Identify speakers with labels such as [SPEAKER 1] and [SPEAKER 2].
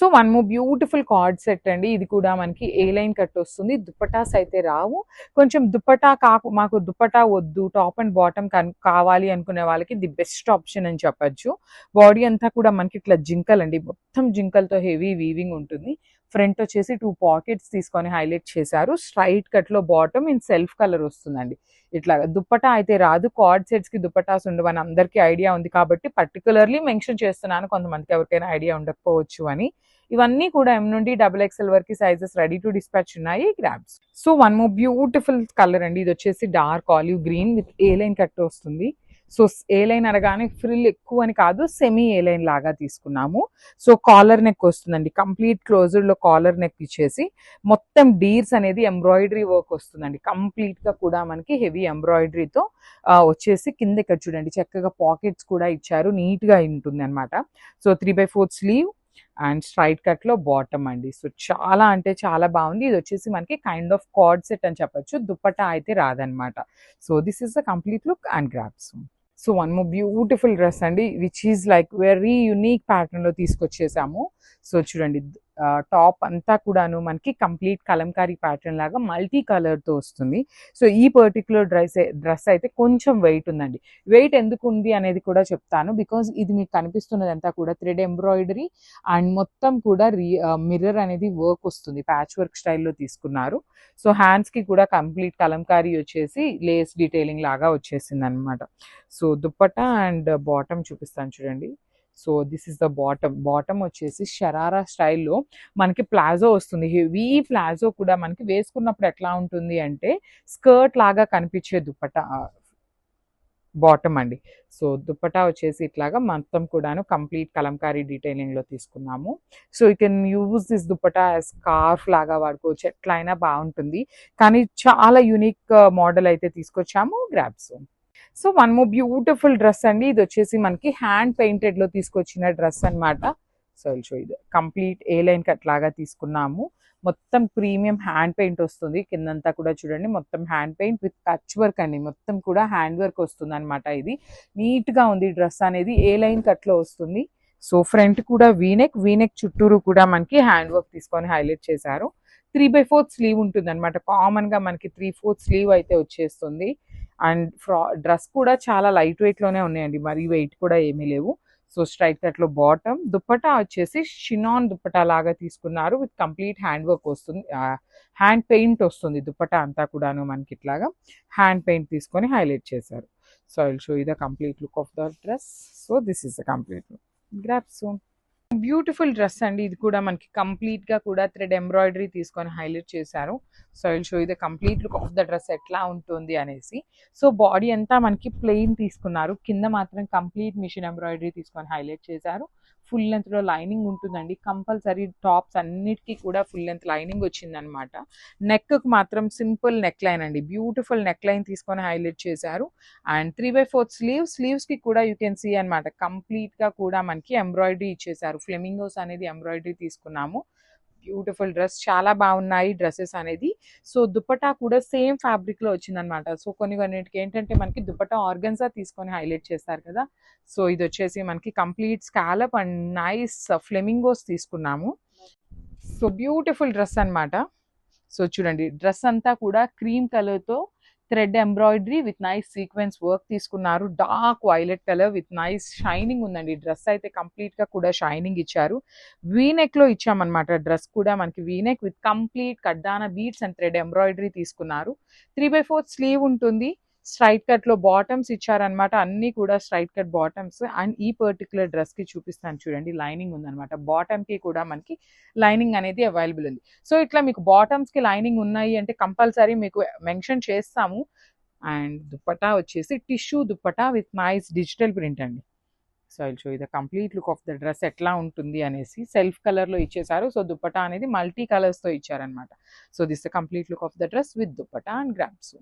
[SPEAKER 1] So one more beautiful card set అండి. ఇది కూడా మనకి ఏ లైన్ కట్ వస్తుంది. దుప్పటాస్ అయితే రావు. కొంచెం దుప్పటా మాకు దుప్పటా వద్దు, టాప్ అండ్ బాటమ్ కావాలి అనుకునే వాళ్ళకి ది బెస్ట్ ఆప్షన్ అని చెప్పొచ్చు. బాడీ అంతా కూడా మనకి ఇట్లా జింకల్ అండి, మొత్తం జింకల్తో హెవీ వీవింగ్ ఉంటుంది. ఫ్రంట్ వచ్చేసి 2 పాకెట్స్ తీసుకొని హైలైట్ చేశారు. స్ట్రైట్ కట్ లో బాటమ్ ఇన్ సెల్ఫ్ కలర్ వస్తుందండి. ఇట్లాగా దుప్పటా అయితే రాదు. కార్డ్ సెట్స్ కి దుప్పటాస్ ఉండవని అందరికీ ఐడియా ఉంది కాబట్టి పర్టికులర్లీ మెన్షన్ చేస్తున్నాను, కొంతమందికి ఎవరికైనా ఐడియా ఉండకపోవచ్చు అని. ఇవన్నీ కూడా M నుండి XXL వరకు సైజెస్ రెడీ టు డిస్పాచ్ ఉన్నాయి. Grabs. So one more beautiful colour అండి. ఇది వచ్చేసి dark olive green with a line cut వస్తుంది. సో ఏ లైన్ అనగానే ఫ్రిల్ ఎక్కువ అని కాదు, సెమీ ఏ లైన్ లాగా తీసుకున్నాము. సో కాలర్ నెక్ వస్తుందండి. కంప్లీట్ క్లోజ్డ్ లో కాలర్ నెక్ ఇచ్చేసి మొత్తం డీర్స్ అనేది ఎంబ్రాయిడరీ వర్క్ వస్తుందండి. కంప్లీట్ గా కూడా మనకి హెవీ ఎంబ్రాయిడరీతో వచ్చేసి కింద ఇక్కడ చూడండి చక్కగా పాకెట్స్ కూడా ఇచ్చారు. నీట్ గా ఉంటుంది అనమాట. So 3/4 slew and straight cut లో బాటమ్ అండి. సో చాలా అంటే చాలా బాగుంది. ఇది వచ్చేసి మనకి కైండ్ ఆఫ్ కార్డ్ సెట్ అని చెప్పొచ్చు. దుప్పటా అయితే రాదనమాట. So this is the complete look and grabs. So one more beautiful dress అండి, which is like very unique pattern లో తీసుకొచ్చేసాము. సో చూడండి టాప్ అంతా కూడాను మనకి కంప్లీట్ కలంకారీ ప్యాటర్న్ లాగా మల్టీ కలర్ తో వస్తుంది. సో ఈ పర్టికులర్ డ్రెస్ అయితే కొంచెం వెయిట్ ఉందండి. వెయిట్ ఎందుకు ఉంది అనేది కూడా చెప్తాను. బికాజ్ ఇది మీకు కనిపిస్తున్నది అంతా కూడా థ్రెడ్ ఎంబ్రాయిడరీ అండ్ మొత్తం కూడా మిర్రర్ అనేది వర్క్ వస్తుంది. ప్యాచ్ వర్క్ స్టైల్లో తీసుకున్నారు. సో హ్యాండ్స్ కి కూడా కంప్లీట్ కలంకారీ వచ్చేసి లేస్ డీటెయిలింగ్ లాగా వచ్చేసింది అనమాట. సో దుప్పటా అండ్ బాటమ్ చూపిస్తాను చూడండి. So this is the bottom వచ్చేసి షరారా స్టైల్లో మనకి ప్లాజో వస్తుంది. హెవీ ప్లాజో కూడా మనకి వేసుకున్నప్పుడు ఎట్లా ఉంటుంది అంటే స్కర్ట్ లాగా కనిపించే దుప్పటా బాటమ్ అండి. సో దుప్పటా వచ్చేసి ఇట్లాగా మొత్తం కూడాను కంప్లీట్ కలంకారీ డీటెయిలింగ్ లో తీసుకున్నాము. So you can use this dupatta as scarf లాగా వాడుకోవచ్చు, ఎట్లా అయినా బాగుంటుంది. కానీ చాలా యూనిక్ మోడల్ అయితే తీసుకొచ్చాము. Grabs. So one more beautiful dress అండి. ఇది వచ్చేసి మనకి హ్యాండ్ పెయింటెడ్ లో తీసుకొచ్చిన డ్రెస్ అనమాట. సో ఇది కంప్లీట్ ఏ లైన్ కట్ లాగా తీసుకున్నాము. మొత్తం ప్రీమియం హ్యాండ్ పెయింట్ వస్తుంది. కిందంతా కూడా చూడండి మొత్తం hand paint with touch work అండి. మొత్తం కూడా హ్యాండ్ వర్క్ వస్తుంది అనమాట. ఇది నీట్ గా ఉంది. డ్రెస్ అనేది ఏ లైన్ కట్ లో వస్తుంది. సో ఫ్రంట్ కూడా వీనెక్ చుట్టూరు కూడా మనకి హ్యాండ్ వర్క్ తీసుకొని హైలైట్ చేశారు. 3/4 స్లీవ్ ఉంటుంది అనమాట. కామన్ గా మనకి 3/4 స్లీవ్ అయితే వచ్చేస్తుంది. అండ్ డ్రెస్ కూడా చాలా లైట్ వెయిట్ లోనే ఉన్నాయండి, మరి వెయిట్ కూడా ఏమీ లేవు. సో స్ట్రైట్ కట్ లో బాటమ్. దుప్పటా వచ్చేసి షినాన్ దుప్పటా లాగా తీసుకున్నారు విత్ కంప్లీట్ హ్యాండ్ వర్క్ వస్తుంది. హ్యాండ్ పెయింట్ వస్తుంది దుప్పటా అంతా కూడాను మనకి ఇట్లాగా హ్యాండ్ పెయింట్ తీసుకొని హైలైట్ చేశారు. So I will show you the complete look of the dress. So this is the complete look. Grab soon. Beautiful dress అండి. ఇది కూడా మనకి కంప్లీట్ గా కూడా థ్రెడ్ ఎంబ్రాయిడరీ తీసుకొని హైలైట్ చేశారు. So I will show you the complete look of the dress ఎట్లా ఉంటుంది అనేసి. సో బాడీ అంతా మనకి ప్లెయిన్ తీసుకున్నారు. కింద మాత్రం కంప్లీట్ మిషన్ ఎంబ్రాయిడరీ తీసుకొని హైలైట్ చేశారు. ఫుల్ లెంత్ లో లైనింగ్ ఉంటుందండి. కంపల్సరీ టాప్స్ అన్నిటికీ కూడా ఫుల్ లెంత్ లైనింగ్ వచ్చిందనమాట. నెక్ కు మాత్రం సింపుల్ నెక్ లైన్ అండి. బ్యూటిఫుల్ నెక్ లైన్ తీసుకొని హైలైట్ చేశారు. అండ్ 3/4 స్లీవ్స్ కి కూడా యూ కెన్ సీ అనమాట. కంప్లీట్ గా కూడా మనకి ఎంబ్రాయిడరీ ఇచ్చేసారు. ఫ్లెమింగోస్ అనేది ఎంబ్రాయిడరీ తీసుకున్నాము. Beautiful dress. చాలా బాగున్నాయి డ్రెస్సెస్ అనేది. సో దుప్పటా కూడా సేమ్ ఫ్యాబ్రిక్ లో వచ్చిందనమాట. సో కొన్నిటికి ఏంటంటే మనకి దుప్పటా ఆర్గన్జా తీసుకొని హైలైట్ చేస్తారు కదా. సో ఇది వచ్చేసి మనకి complete scallop and nice flamingos తీసుకున్నాము. సో బ్యూటిఫుల్ డ్రెస్ అనమాట. సో చూడండి డ్రెస్ అంతా కూడా క్రీమ్ కలర్ తో thread embroidery with nice sequence work తీసుకున్నారు. Dark violet colour with nice shining ఉందండి. డ్రెస్ అయితే కంప్లీట్ గా కూడా షైనింగ్ ఇచ్చారు. వీనెక్ లో ఇచ్చామన్నమాట. డ్రెస్ కూడా మనకి వీనెక్ విత్ కంప్లీట్ కడ్డాన బీడ్స్ అండ్ థ్రెడ్ ఎంబ్రాయిడరీ తీసుకున్నారు. 3/4 స్లీవ్ ఉంటుంది. స్ట్రైట్ కట్ లో బాటమ్స్ ఇచ్చారనమాట. అన్ని కూడా స్ట్రైట్ కట్ బాటమ్స్. అండ్ ఈ పర్టికులర్ డ్రెస్ కి చూపిస్తాను చూడండి, లైనింగ్ ఉందనమాట. బాటమ్ కి కూడా మనకి లైనింగ్ అనేది అవైలబుల్ ఉంది. సో ఇట్లా మీకు బాటమ్స్ కి లైనింగ్ ఉన్నాయి అంటే కంపల్సరీ మీకు మెన్షన్ చేస్తాము. అండ్ దుప్పటా వచ్చేసి tissue dupatta with nice digital print అండి. So I'll show you the complete look of the dress ఎట్లా ఉంటుంది అనేసి. సెల్ఫ్ కలర్ లో ఇచ్చేసారు. సో దుప్పటా అనేది మల్టీ కలర్స్ తో ఇచ్చారనమాట. So this the complete look of the dress with dupatta and grabs.